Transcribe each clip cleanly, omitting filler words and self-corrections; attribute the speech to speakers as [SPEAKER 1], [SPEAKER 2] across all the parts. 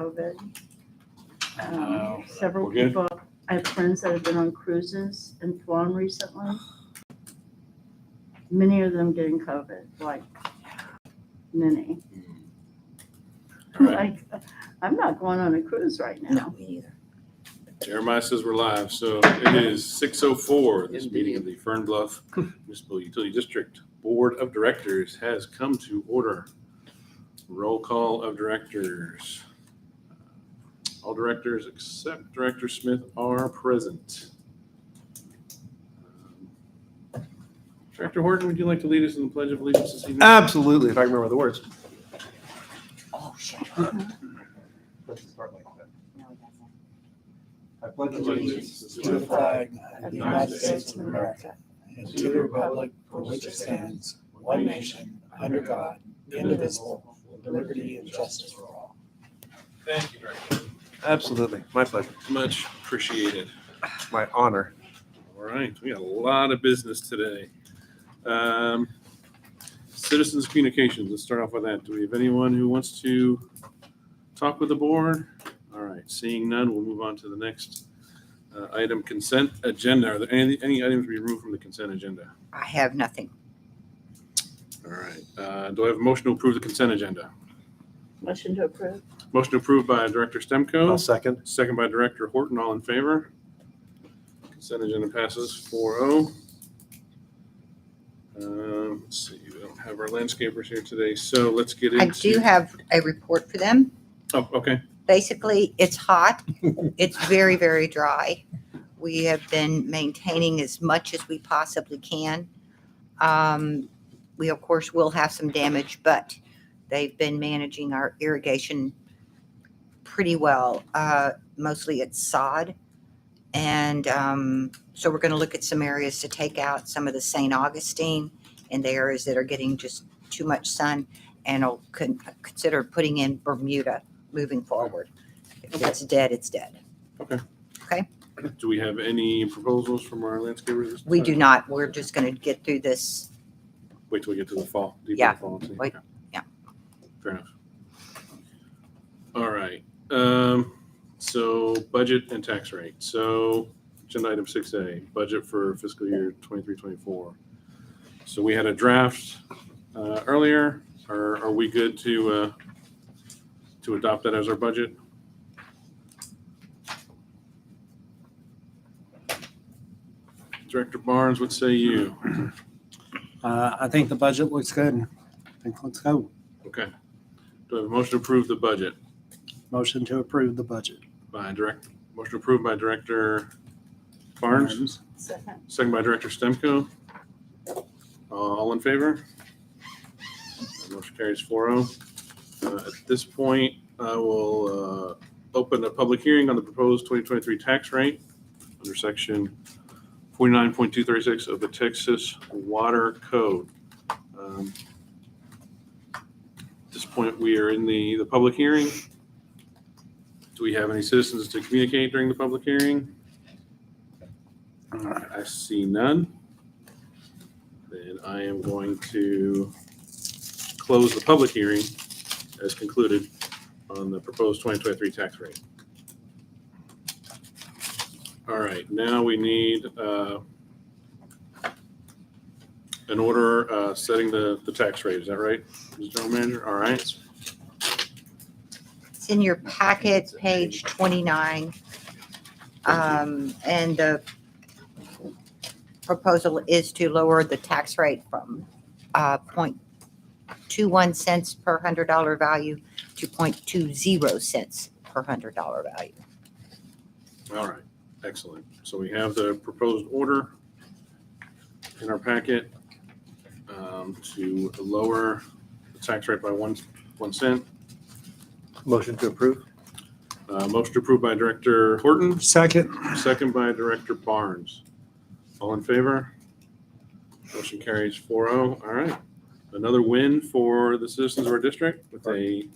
[SPEAKER 1] COVID.
[SPEAKER 2] We're
[SPEAKER 1] Several
[SPEAKER 2] good?
[SPEAKER 1] people, I have friends that have been on cruises and flown recently. Many of them getting COVID, like many.
[SPEAKER 2] All right.
[SPEAKER 1] Like, I'm not going on a cruise right now.
[SPEAKER 3] No, me neither.
[SPEAKER 2] Jeremiah says we're live. So it is 6:04. This meeting of the Fern Bluff Municipal Utility District Board of Directors has come to order. Roll call of directors. All directors except Director Smith are present. Director Horton, would you like to lead us in the Pledge of Allegiance this evening?
[SPEAKER 4] Absolutely, if I can remember the words.
[SPEAKER 3] Oh, shit.
[SPEAKER 4] Let's start like that.
[SPEAKER 3] No, it doesn't.
[SPEAKER 4] I pledge
[SPEAKER 5] allegiance to the flag of the United States of America and to the republic for which it stands, one nation, under God, indivisible, with liberty and justice for all.
[SPEAKER 2] Thank you, Director.
[SPEAKER 4] Absolutely, my pleasure,
[SPEAKER 2] Much appreciated.
[SPEAKER 4] my honor.
[SPEAKER 2] All right, we got a lot of business today. Citizens communications, let's start off with that. Do we have anyone who wants to talk with the board? All right, seeing none, we'll move on to the next item, consent agenda. Are there any items we removed from the consent agenda?
[SPEAKER 3] I have nothing.
[SPEAKER 2] All right, do I have a motion to approve the consent agenda?
[SPEAKER 1] Motion to approve.
[SPEAKER 2] Motion approved by Director
[SPEAKER 4] I'll
[SPEAKER 2] Stemko,
[SPEAKER 4] second.
[SPEAKER 2] second by Director Horton, all in favor? Consent agenda passes 4-0. Let's see, we don't have our landscapers here today, so let's get into.
[SPEAKER 3] I do have a report for them.
[SPEAKER 2] Oh, okay.
[SPEAKER 3] Basically, it's hot. It's very, very dry. We have been maintaining as much as we possibly can. We, of course, will have some damage, but they've been managing our irrigation pretty well. Mostly it's sod. And so we're going to look at some areas to take out some of the St. Augustine and the areas that are getting just too much sun, and I'll consider putting in Bermuda moving forward. If it's dead, it's dead.
[SPEAKER 2] Do we have any proposals from our landscapers? this
[SPEAKER 3] We
[SPEAKER 2] time?
[SPEAKER 3] do not. We're just going to get through this.
[SPEAKER 2] Wait till we get to the fall. deeper
[SPEAKER 3] Yeah,
[SPEAKER 2] fall and see.
[SPEAKER 3] wait,
[SPEAKER 2] Okay.
[SPEAKER 3] yeah.
[SPEAKER 2] Fair enough. All right. So budget and tax rate. So agenda item 6A, budget for fiscal year 23-24. So we had a draft earlier. Are we good to adopt that as our budget? Director Barnes, what say you?
[SPEAKER 5] I think the budget looks good. I think let's go.
[SPEAKER 2] Okay. Do I have a motion to approve the budget?
[SPEAKER 5] Motion to approve the budget.
[SPEAKER 2] Motion approved by Director Barnes,
[SPEAKER 1] Second.
[SPEAKER 2] second by Director Stemko. All in favor? Motion carries 4-0. At this point, I will open a public hearing on the proposed 2023 tax rate under section 49.236 of the Texas Water Code. At this point, we are in the public hearing. Do we have any citizens to communicate during the public hearing? All right, I see none. Then I am going to close the public hearing as concluded on the proposed 2023 tax rate. All right, now we need an order setting the tax rate. Is that right, Mr. General Manager? All right.
[SPEAKER 3] It's in your packet, page 29. And the proposal is to lower the tax rate from 0.21 cents per $100 value to 0.20 cents per $100 value.
[SPEAKER 2] All right, excellent. So we have the proposed order in our packet to lower the tax rate by 1 cent.
[SPEAKER 4] Motion to approve.
[SPEAKER 2] Motion approved by Director Horton,
[SPEAKER 5] Second.
[SPEAKER 2] second by Director Barnes. All in favor? Motion carries 4-0. All right. Another win for the citizens of our district with a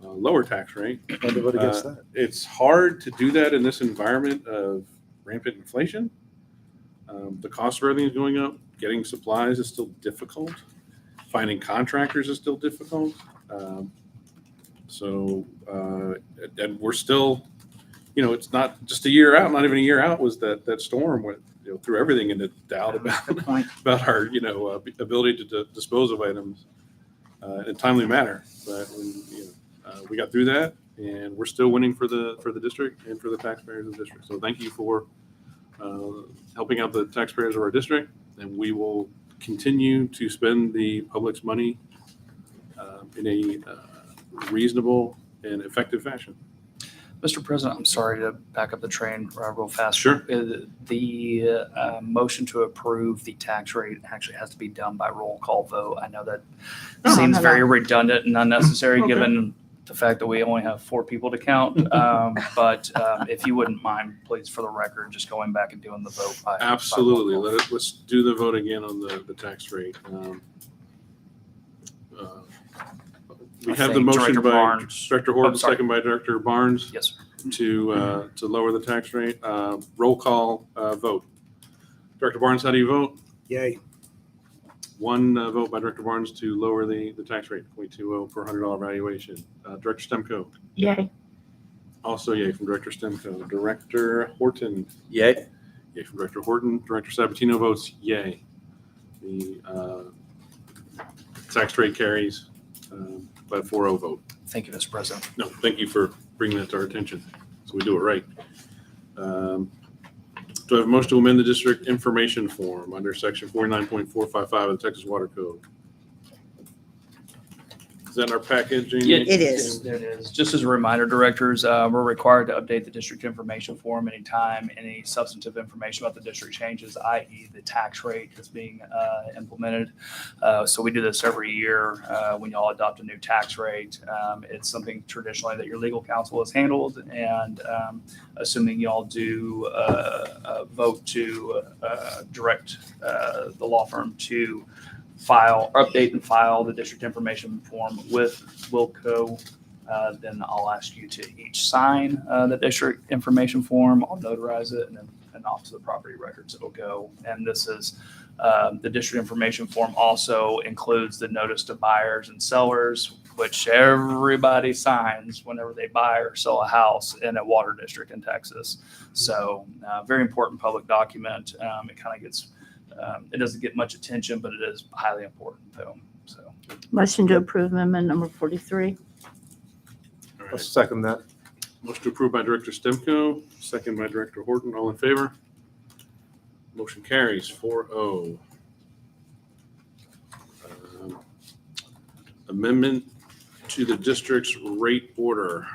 [SPEAKER 2] lower tax rate.
[SPEAKER 4] Had to vote against that.
[SPEAKER 2] It's hard to do that in this environment of rampant inflation. The cost of everything is going up. Getting supplies is still difficult. Finding contractors is still difficult. So, and we're still, it's not just a year out, not even a year out was that storm went, threw everything into doubt about,
[SPEAKER 3] Good point.
[SPEAKER 2] about our, ability to dispose of items in a timely manner. But we got through that, and we're still winning for the district and for the taxpayers of the district. So thank you for helping out the taxpayers of our district, and we will continue to spend the public's money in a reasonable and effective fashion.
[SPEAKER 6] Mr. President, I'm sorry to back up the train real fast.
[SPEAKER 2] Sure.
[SPEAKER 6] The motion to approve the tax rate actually has to be done by roll call vote. I know that seems very redundant and unnecessary
[SPEAKER 1] Okay.
[SPEAKER 6] given the fact that we only have 4 people to count. But if you wouldn't mind, please, for the record, just going back and doing the vote by
[SPEAKER 2] Absolutely.
[SPEAKER 6] by roll call.
[SPEAKER 2] Let's do the vote again on the tax rate. We
[SPEAKER 6] I
[SPEAKER 2] have the
[SPEAKER 6] think
[SPEAKER 2] motion
[SPEAKER 6] Director
[SPEAKER 2] by
[SPEAKER 6] Barnes-
[SPEAKER 2] Director Horton,
[SPEAKER 6] Oh, sorry.
[SPEAKER 2] second by Director Barnes
[SPEAKER 6] Yes, sir.
[SPEAKER 2] to lower the tax rate. Roll call vote. Director Barnes, how do you vote?
[SPEAKER 5] Yay.
[SPEAKER 2] One vote by Director Barnes to lower the tax rate, 0.20 per $100 valuation. Director Stemco,
[SPEAKER 1] Yay.
[SPEAKER 2] also yay from Director Stemco. Director Horton,
[SPEAKER 4] Yay.
[SPEAKER 2] yay from Director Horton. Director Sabatino votes yay. The tax rate carries by a 4-0 vote.
[SPEAKER 6] Thank you, Mr. President.
[SPEAKER 2] No, thank you for bringing that to our attention, so we do it right. Do I have a motion to amend the district information form under section 49.455 of the Texas Water Code? Is that in our package, Jamie?
[SPEAKER 6] Yeah,
[SPEAKER 3] It is.
[SPEAKER 6] It is. Just as a reminder, directors, we're required to update the district information form anytime any substantive information about the district changes, i.e. the tax rate is being implemented. So we do this every year when y'all adopt a new tax rate. It's something traditionally that your legal counsel has handled, and assuming y'all do vote to direct the law firm to update and file the district information form with Wilco, then I'll ask you to each sign the district information form. I'll notarize it, and off to the property records it'll go. And this is the district information form also includes the notice to buyers and sellers, which everybody signs whenever they buy or sell a house in a water district in Texas. So very important public document. It kind of gets it doesn't get much attention, but it is highly important though. So
[SPEAKER 1] Motion to approve amendment number 43.
[SPEAKER 2] All
[SPEAKER 4] I'll
[SPEAKER 2] right.
[SPEAKER 4] second that.
[SPEAKER 2] Motion to approve by Director Stemco, second by Director Horton. All in favor? Motion carries 4-0. Amendment to the district's rate order.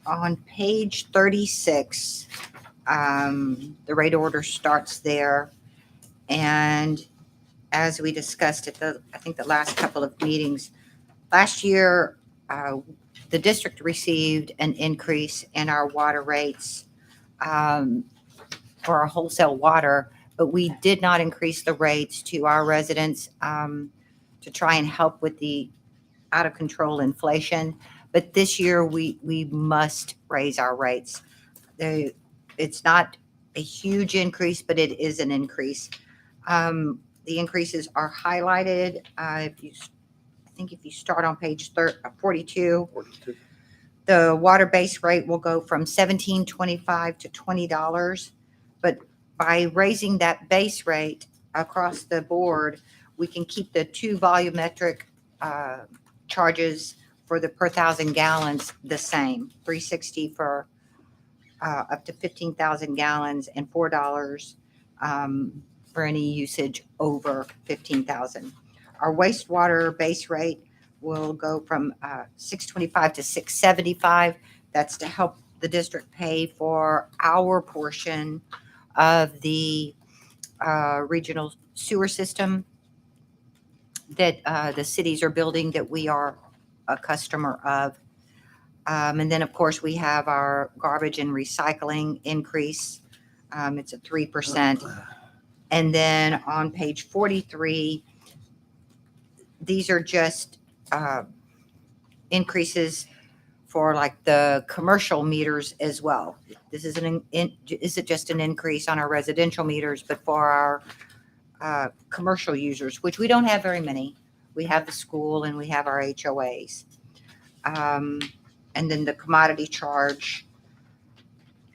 [SPEAKER 3] On page 36, the rate order starts there. And as we discussed at I think the last couple of meetings, last year, the district received an increase in our water rates for our wholesale water, but we did not increase the rates to our residents to try and help with the out of control inflation. But this year we must raise our rates. It's not a huge increase, but it is an increase. The increases are highlighted. If you start on page 42,
[SPEAKER 4] 42.
[SPEAKER 3] the water base rate will go from $17.25 to $20. But by raising that base rate across the board, we can keep the 2 volumetric charges for the per 1,000 gallons the same, $3.60 for up to 15,000 gallons and $4 for any usage over 15,000. Our wastewater base rate will go from $6.25 to $6.75. That's to help the district pay for our portion of the regional sewer system that the cities are building that we are a customer of. And then, of course, we have our garbage and recycling increase. It's a 3%. And then on page 43, these are just increases for like the commercial meters as well. This isn't just an increase on our residential meters, but for our commercial users, which we don't have very many. We have the school and we have our HOAs. And then the commodity charge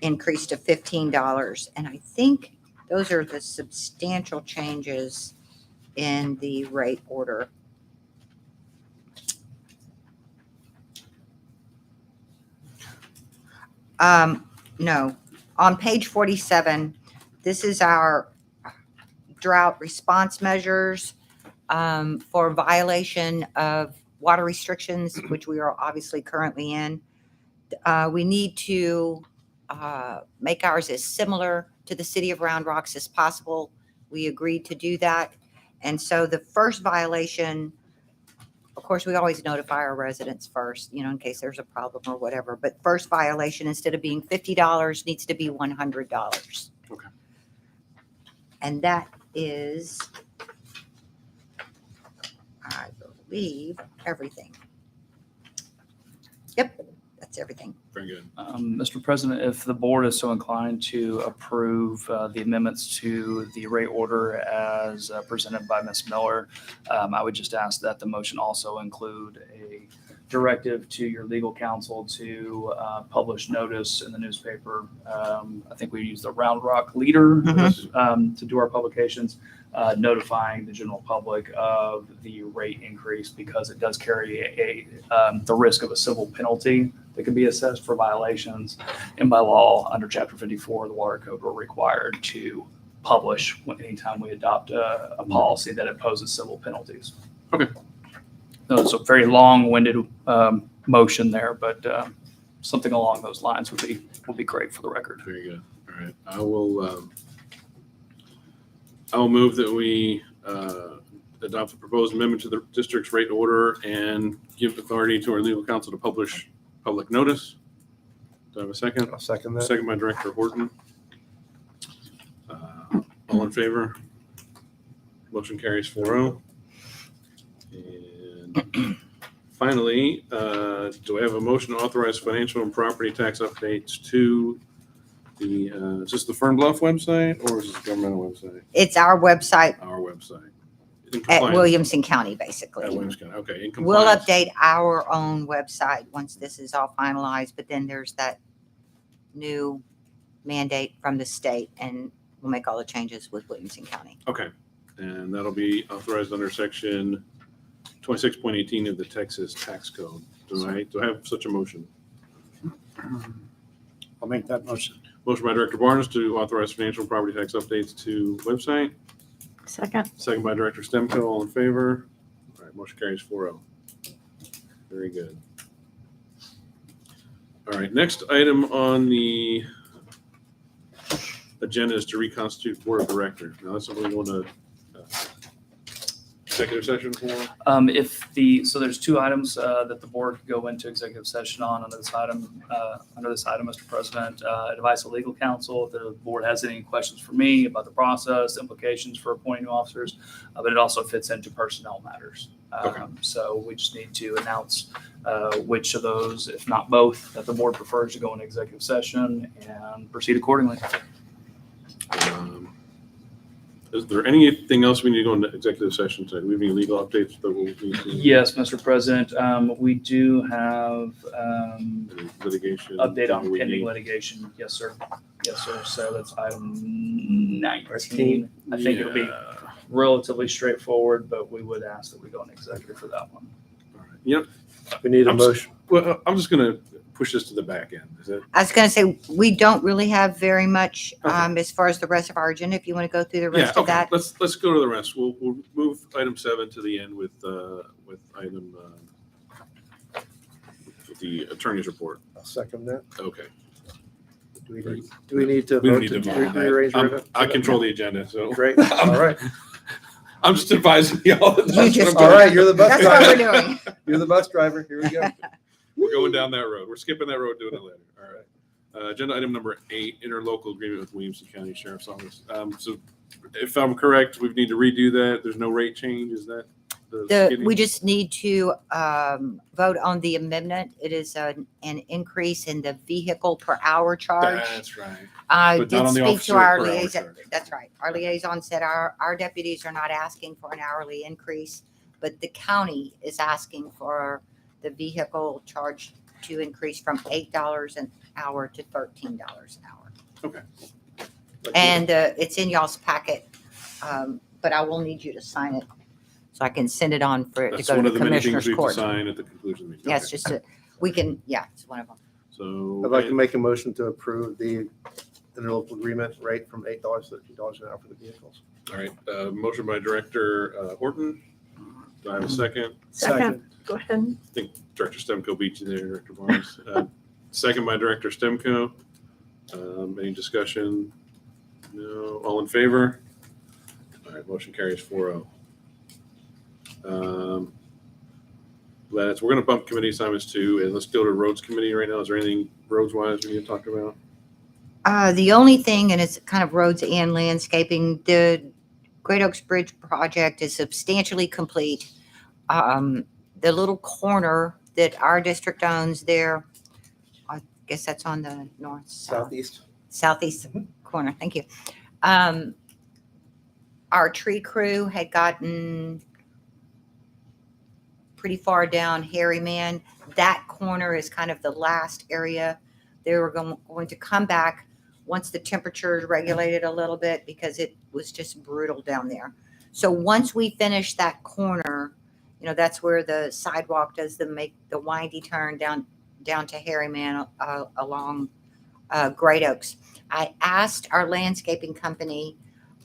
[SPEAKER 3] increased to $15. And I think those are the substantial changes in the rate order. No, on page 47, this is our drought response measures for violation of water restrictions, which we are obviously currently in. We need to make ours as similar to the city of Round Rocks as possible. We agreed to do that. And so the first violation, of course, we always notify our residents first, you know, in case there's a problem or whatever. But first violation, instead of being $50, needs to be $100.
[SPEAKER 2] Okay.
[SPEAKER 3] And that is, I believe, everything. Yep, that's everything.
[SPEAKER 2] Very good.
[SPEAKER 6] Mr. President, if the board is so inclined to approve the amendments to the rate order as presented by Ms. Miller, I would just ask that the motion also include a directive to your legal counsel to publish notice in the newspaper. I think we use the Round Rock Leader to do our publications, notifying the general public of the rate increase, because it does carry the risk of a civil penalty that can be assessed for violations. And by law, under Chapter 54 of the Water Code, we're required to publish anytime we adopt a policy that imposes civil penalties.
[SPEAKER 2] Okay.
[SPEAKER 6] No, it's a very long-winded motion there, but something along those lines would be great for the record.
[SPEAKER 2] Very good. All right. I will move that we adopt the proposed amendment to the district's rate order and give authority to our legal counsel to publish public notice. Do I have a second?
[SPEAKER 4] I'll second that.
[SPEAKER 2] Second by Director Horton. All in favor? Motion carries 4-0. And finally, do I have a motion to authorize financial and property tax updates to the, is this the Fern Bluff website or is this the governmental website?
[SPEAKER 3] It's our website
[SPEAKER 2] Our website. In
[SPEAKER 3] at
[SPEAKER 2] compliance.
[SPEAKER 3] Williamson County,
[SPEAKER 2] At
[SPEAKER 3] basically.
[SPEAKER 2] Williams County. Okay, in
[SPEAKER 3] We'll
[SPEAKER 2] compliance.
[SPEAKER 3] update our own website once this is all finalized, but then there's that new mandate from the state, and we'll make all the changes with Williamson County.
[SPEAKER 2] Okay, and that'll be authorized under section 26.18 of the Texas Tax Code. Do I have such a motion?
[SPEAKER 5] I'll make that motion.
[SPEAKER 2] Motion by Director Barnes to authorize financial and property tax updates to website.
[SPEAKER 1] Second.
[SPEAKER 2] Second by Director Stemko. All in favor? All right, motion carries 4-0. Very good. All right, next item on the agenda is to reconstitute Board of Directors. Now, that's something we want to executive session for?
[SPEAKER 6] So there's two items that the board could go into executive session on under this item, Mr. President. Advice of legal counsel, if the board has any questions for me about the process, implications for appointing new officers, but it also fits into personnel matters.
[SPEAKER 2] Okay.
[SPEAKER 6] So we just need to announce which of those, if not both, that the board prefers to go into executive session and proceed accordingly.
[SPEAKER 2] Is there anything else we need to go into executive session today? Do we have any legal updates that we'll need to?
[SPEAKER 6] Yes, Mr. President, we do have
[SPEAKER 2] Any litigation?
[SPEAKER 6] update on
[SPEAKER 2] that we
[SPEAKER 6] pending
[SPEAKER 2] need?
[SPEAKER 6] litigation. Yes, sir. Yes, sir. So that's item 19. I think it'll be
[SPEAKER 2] Yeah.
[SPEAKER 6] relatively straightforward, but we would ask that we go in executive for that one.
[SPEAKER 2] All right. Yep.
[SPEAKER 4] We need a
[SPEAKER 2] I'm s-
[SPEAKER 4] motion.
[SPEAKER 2] Well, I'm just going to push this to the back end. Is that?
[SPEAKER 3] I was going to say, we don't really have very much
[SPEAKER 2] Okay.
[SPEAKER 3] as far as the rest of our agenda. If you want to go through the
[SPEAKER 2] Yeah,
[SPEAKER 3] rest of
[SPEAKER 2] okay.
[SPEAKER 3] that.
[SPEAKER 2] Let's go to the rest. We'll move item 7 to the end with item with the attorney's report.
[SPEAKER 4] I'll second that.
[SPEAKER 2] Okay.
[SPEAKER 4] Do we need to
[SPEAKER 2] We don't
[SPEAKER 4] vote
[SPEAKER 2] need
[SPEAKER 4] to
[SPEAKER 2] to vote.
[SPEAKER 4] rearrange?
[SPEAKER 2] I control the agenda, so
[SPEAKER 4] Great. All right.
[SPEAKER 2] I'm just advising y'all. that
[SPEAKER 3] You
[SPEAKER 2] that's
[SPEAKER 3] just-
[SPEAKER 2] what I'm
[SPEAKER 4] All
[SPEAKER 2] doing.
[SPEAKER 4] right. You're the bus
[SPEAKER 3] That's what
[SPEAKER 4] driver.
[SPEAKER 3] we're doing.
[SPEAKER 4] You're the bus driver. Here we go.
[SPEAKER 2] We're going down that road. We're skipping that road, doing it later. All right. Agenda item number 8, interlocal agreement with Williamson County Sheriff's Office. So if I'm correct, we need to redo that. There's no rate change. Is that
[SPEAKER 3] We just need to vote on the amendment. It is an increase in the vehicle per hour charge.
[SPEAKER 2] That's right.
[SPEAKER 3] I
[SPEAKER 2] But
[SPEAKER 3] did
[SPEAKER 2] not on the
[SPEAKER 3] speak
[SPEAKER 2] officer
[SPEAKER 3] to our
[SPEAKER 2] per hour
[SPEAKER 3] liaison.
[SPEAKER 2] charge.
[SPEAKER 3] That's right. Our liaison said our deputies are not asking for an hourly increase, but the county is asking for the vehicle charge to increase from $8 an hour to $13 an hour.
[SPEAKER 2] Okay.
[SPEAKER 3] And it's in y'all's packet, but I will need you to sign it so I can send it on for it to
[SPEAKER 2] That's
[SPEAKER 3] go
[SPEAKER 2] one
[SPEAKER 3] to
[SPEAKER 2] of
[SPEAKER 3] the
[SPEAKER 2] the many things
[SPEAKER 3] Commissioner's
[SPEAKER 2] we have to
[SPEAKER 3] Court.
[SPEAKER 2] sign at the conclusion of the meeting.
[SPEAKER 3] Yeah, it's
[SPEAKER 2] Okay.
[SPEAKER 3] just we can, yeah, it's one of them.
[SPEAKER 2] So.
[SPEAKER 4] I'd like to make a motion to approve the interlocal agreement rate from $8 to $13 an hour for the vehicles.
[SPEAKER 2] All right, motion by Director Horton. Do I have a second?
[SPEAKER 1] Second, go ahead.
[SPEAKER 2] I think Director Stemco beat you there, Director Barnes. Second by Director Stemco. Any discussion? No. All in favor? All right, motion carries 4-0. We're going to bump committee assignments too, and let's go to roads committee right now. Is there anything roads wise we need to talk about?
[SPEAKER 3] The only thing, and it's kind of roads and landscaping, the Great Oaks Bridge project is substantially complete. The little corner that our district owns there, I guess that's on the southeast corner. Thank you. Our tree crew had gotten pretty far down Harryman. That corner is kind of the last area. They were going to come back once the temperature is regulated a little bit because it was just brutal down there. So once we finish that corner, that's where the sidewalk does the windy turn down to Harryman along Great Oaks. I asked our landscaping company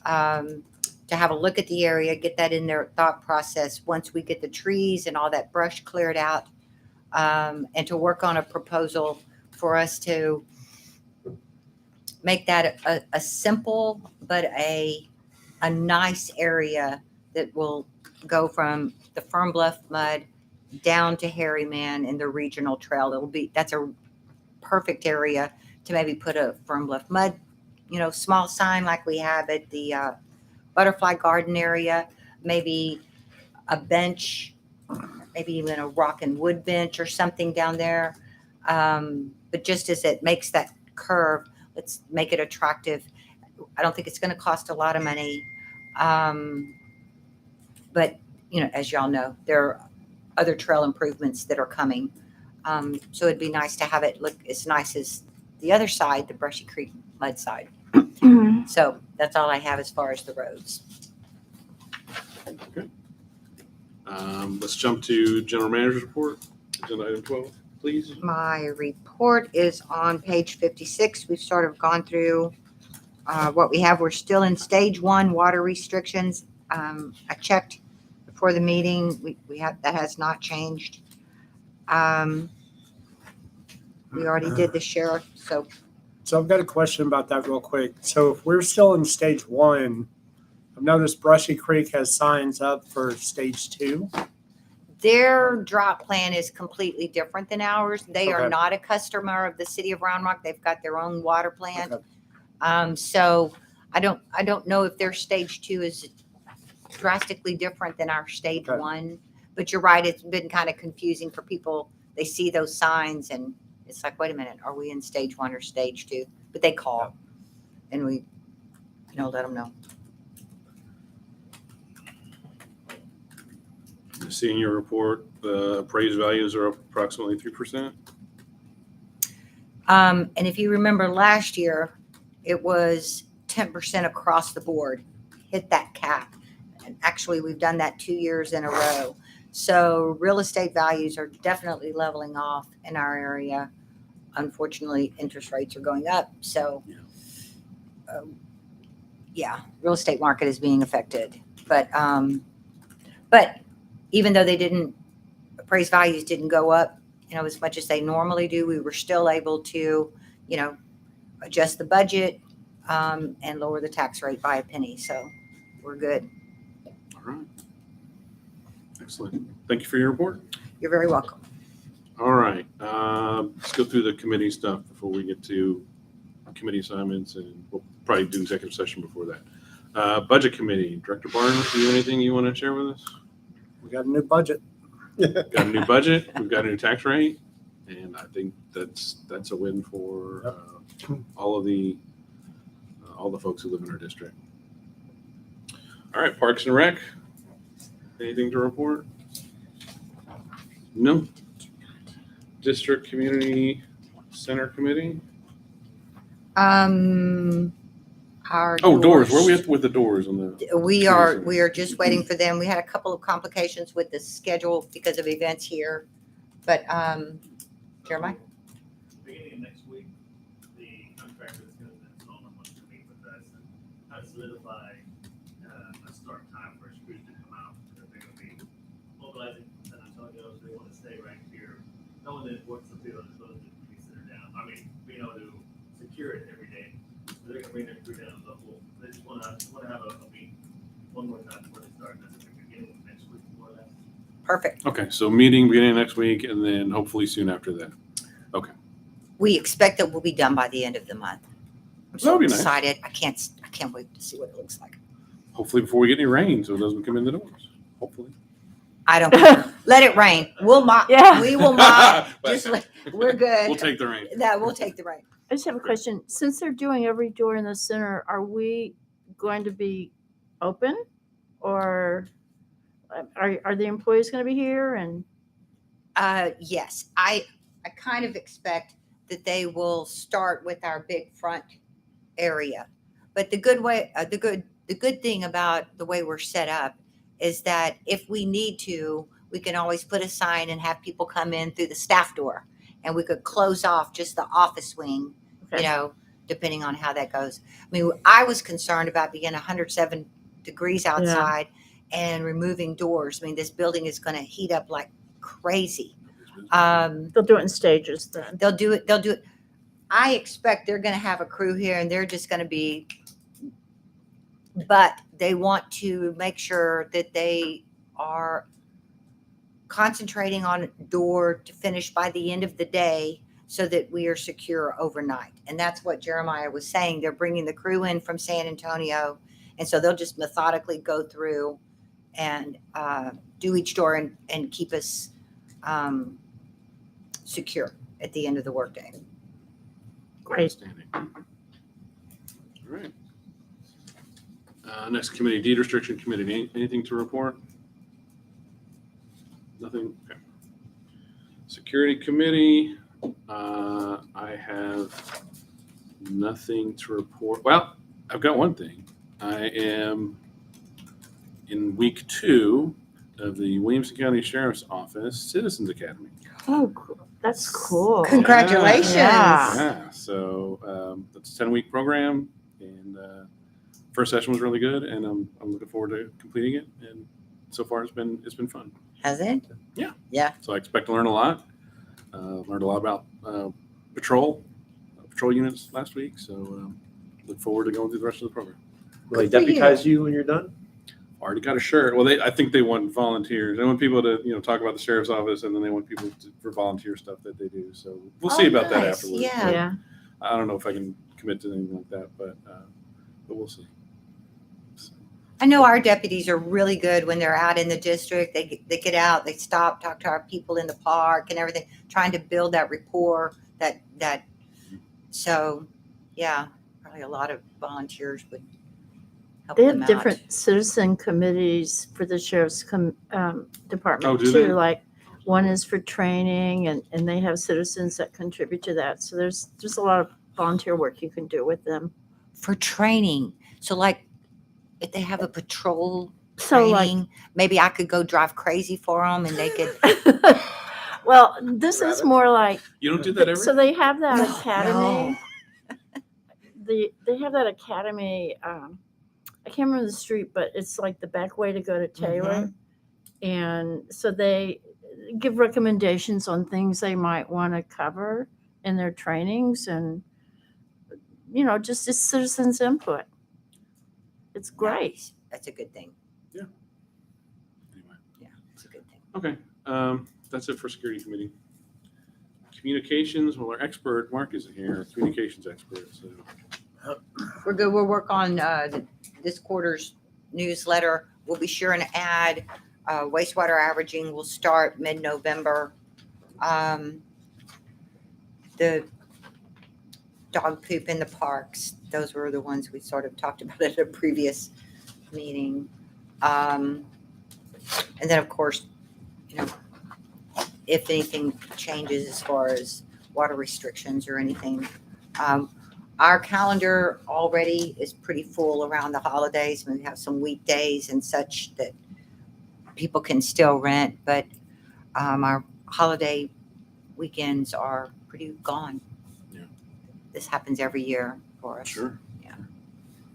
[SPEAKER 3] to have a look at the area, get that in their thought process once we get the trees and all that brush cleared out, and to work on a proposal for us to make that a simple but a nice area that will go from the Fern Bluff mud down to Harryman in the regional trail. That's a perfect area to maybe put a Fern Bluff mud, small sign like we have at the Butterfly Garden area, maybe a bench, maybe even a rock and wood bench or something down there. But just as it makes that curve, let's make it attractive. I don't think it's going to cost a lot of money. But, as y'all know, there are other trail improvements that are coming. So it'd be nice to have it look as nice as the other side, the Brushy Creek mud side. So that's all I have as far as the roads.
[SPEAKER 2] Let's jump to General Manager's report. Agenda item 12, please.
[SPEAKER 3] My report is on page 56. We've sort of gone through what we have. We're still in stage 1 water restrictions. I checked before the meeting. We have that has not changed. We already did the sheriff, so
[SPEAKER 5] I've got a question about that real quick. So if we're still in stage 1, I've noticed Brushy Creek has signs up for stage 2.
[SPEAKER 3] their drop plan is completely different than ours. They are
[SPEAKER 5] Okay.
[SPEAKER 3] not a customer of the city of Round Rock. They've got their own water plant.
[SPEAKER 5] Okay.
[SPEAKER 3] So I don't know if their stage 2 is drastically different than our stage
[SPEAKER 5] Okay.
[SPEAKER 3] 1. But you're right, it's been kind of confusing for people. They see those signs and it's like, wait a minute, are we in stage 1 or stage 2? But they call and we, let them know.
[SPEAKER 2] I see in your report, the appraised values are up approximately 3%.
[SPEAKER 3] And if you remember last year, it was 10% across the board, hit that cap. And actually, we've done that 2 years in a row. So real estate values are definitely leveling off in our area. Unfortunately, interest rates are going up. So, real estate market is being affected. But even though appraised values didn't go up, as much as they normally do, we were still able to, adjust the budget and lower the tax rate by a penny. So we're good.
[SPEAKER 2] All right. Excellent. Thank you for your report.
[SPEAKER 3] You're very welcome.
[SPEAKER 2] All right. Let's go through the committee stuff before we get to committee assignments, and we'll probably do executive session before that. Budget committee, Director Barnes, do you have anything you want to share with us?
[SPEAKER 5] We got a new budget.
[SPEAKER 2] Got a new budget, we've got a new tax rate, and I think that's a win for all the folks who live in our district. All right, Parks and Rec, anything to report? No? District Community Center Committee.
[SPEAKER 3] Our
[SPEAKER 2] Oh, doors. Where are we at with the doors on the?
[SPEAKER 3] We are just waiting for them. We had a couple of complications with the schedule because of events here. But, Jeremiah?
[SPEAKER 7] Beginning of next week, the contractor that's gonna install them wants to meet with us and how to solidify a start time for crews to come out. Because they're gonna be mobilizing from San Antonio, so they wanna stay right here. No one that works the field is supposed to be considered down. I mean, being able to secure it every day. So they're gonna bring their crew down as a whole. They just wanna have a meeting one more time before they start. That's at the beginning of next week, more or less.
[SPEAKER 3] Perfect.
[SPEAKER 2] Okay, so meeting beginning of next week and then hopefully soon after that.
[SPEAKER 3] We expect that we'll be done by the end of the month. I'm so
[SPEAKER 2] That'll be nice.
[SPEAKER 3] excited. I can't wait to see what it looks like.
[SPEAKER 2] Hopefully before we get any rain, so it doesn't come in the doors. Hopefully.
[SPEAKER 3] I don't care. Let it rain. We'll mop.
[SPEAKER 8] Yeah.
[SPEAKER 3] We will mop.
[SPEAKER 2] But
[SPEAKER 3] We're good.
[SPEAKER 2] We'll take the rain.
[SPEAKER 3] We'll take the rain.
[SPEAKER 8] I just have a question. Since they're doing every door in the center, are we going to be open? Or are the employees going to be here? And
[SPEAKER 3] Yes, I kind of expect that they will start with our big front area. But the good thing about the way we're set up is that if we need to, we can always put a sign and have people come in through the staff door, and we could close off just the office wing,
[SPEAKER 8] Okay.
[SPEAKER 3] Depending on how that goes. I mean, I was concerned about being 107 degrees outside and removing doors. I mean, this building is going to heat up like crazy.
[SPEAKER 8] they'll do it in stages then.
[SPEAKER 3] They'll do it. I expect they're going to have a crew here and they're just going to be, but they want to make sure that they are concentrating on door to finish by the end of the day so that we are secure overnight. And that's what Jeremiah was saying. They're bringing the crew in from San Antonio. And so they'll just methodically go through and do each door and keep us secure at the end of the workday.
[SPEAKER 8] Great.
[SPEAKER 2] Outstanding. All right. Next committee, deed restriction committee. Anything to report? Nothing? Okay. Security committee, I have nothing to report. Well, I've got one thing. I am in week 2 of the Williamson County Sheriff's Office Citizens Academy.
[SPEAKER 8] Oh, that's cool.
[SPEAKER 3] Congratulations.
[SPEAKER 8] Yeah.
[SPEAKER 2] Yeah, so that's a 10-week program, and first session was really good, and I'm looking forward to completing it. And so far, it's been fun.
[SPEAKER 3] Has it?
[SPEAKER 2] So I expect to learn a lot. Learned a lot about patrol units last week. So look forward to going through the rest of the program.
[SPEAKER 4] Will they
[SPEAKER 3] Good for you.
[SPEAKER 4] deputize you when you're done?
[SPEAKER 2] Already got a shirt. Well, I think they want volunteers. They want people to talk about the sheriff's office, and then they want people for volunteer stuff that they do. So we'll see about that
[SPEAKER 3] nice.
[SPEAKER 2] afterwards.
[SPEAKER 3] Yeah.
[SPEAKER 8] Yeah.
[SPEAKER 2] I don't know if I can commit to anything like that, but we'll see. So,
[SPEAKER 3] I know our deputies are really good when they're out in the district. They get out, they stop, talk to our people in the park and everything, trying to build that rapport. So, yeah, probably a lot of volunteers would help
[SPEAKER 8] They
[SPEAKER 3] them
[SPEAKER 8] have
[SPEAKER 3] out.
[SPEAKER 8] different citizen committees for the sheriff's department
[SPEAKER 2] Oh, do
[SPEAKER 8] too.
[SPEAKER 2] they?
[SPEAKER 8] Like one is for training and they have citizens that contribute to that. So there's a lot of volunteer work you can do with them.
[SPEAKER 3] For training. So like if they have a patrol
[SPEAKER 8] So
[SPEAKER 3] training, maybe I could go drive crazy for them and they could.
[SPEAKER 8] like, well, this is
[SPEAKER 4] Rabbit?
[SPEAKER 8] more like,
[SPEAKER 2] you don't do that ever?
[SPEAKER 8] so they have that
[SPEAKER 3] No,
[SPEAKER 8] academy. They have that academy. I can't remember the street, but it's like the back way to go to Taylor. And so they give recommendations on things they might want to cover in their trainings and, just as citizens input. It's great.
[SPEAKER 3] Nice. That's a good thing.
[SPEAKER 2] Anyway.
[SPEAKER 3] Yeah, it's a good thing.
[SPEAKER 2] Okay, that's it for security committee. Communications, well, our expert, Mark isn't here, our communications expert, so.
[SPEAKER 3] We're good. We'll work on this quarter's newsletter. We'll be sure and add wastewater averaging will start mid-November. The dog poop in the parks, those were the ones we sort of talked about at a previous meeting. And then, of course, if anything changes as far as water restrictions or anything. Our calendar already is pretty full around the holidays. We have some weekdays and such that people can still rent, but our holiday weekends are pretty gone.
[SPEAKER 2] Yeah.
[SPEAKER 3] This happens every year for us.
[SPEAKER 2] Sure.
[SPEAKER 3] Yeah.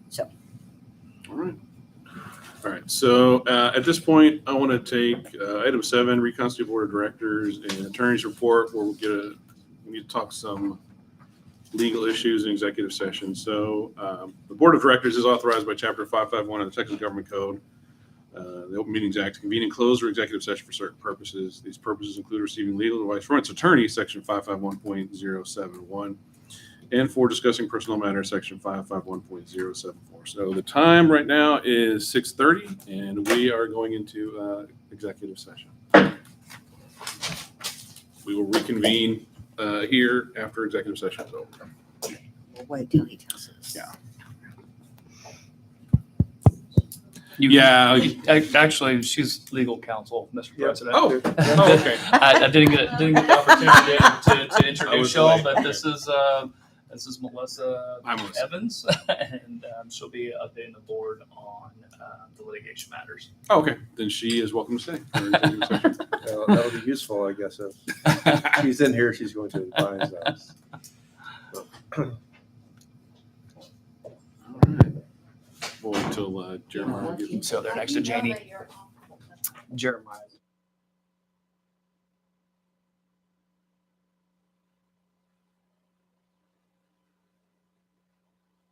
[SPEAKER 3] So.
[SPEAKER 2] All right. All right. So at this point, I want to take item 7, reconstitute board of directors and attorney's report, where we need to talk some legal issues in executive session. So the board of directors is authorized by Chapter 551 of the Texas Government Code, the Open Meetings Act, to convene and close or executive session for certain purposes. These purposes include receiving legal advice from its attorney, Section 551.071, and for discussing personnel matters, Section 551.074. So the time right now is 6:30, and we are going into executive session. We will reconvene here after executive session is over.
[SPEAKER 3] We'll wait till he tells us.
[SPEAKER 2] Yeah.
[SPEAKER 6] Actually, she's legal counsel, Mr.
[SPEAKER 4] Yep.
[SPEAKER 6] President.
[SPEAKER 2] Oh, okay.
[SPEAKER 6] I didn't get the opportunity to
[SPEAKER 2] I
[SPEAKER 6] introduce
[SPEAKER 2] was
[SPEAKER 6] y'all,
[SPEAKER 2] late.
[SPEAKER 6] but this is Melissa
[SPEAKER 2] I'm Melissa.
[SPEAKER 6] Evans, and she'll be updating the board on the litigation matters.
[SPEAKER 2] Oh, okay. Then she is welcome to stay. for executive session.
[SPEAKER 4] That'll be useful, I guess. If she's in here, she's going to advise us.
[SPEAKER 2] All right. We'll wait until Jeremiah gets.
[SPEAKER 6] So they're next to Janie. Jeremiah.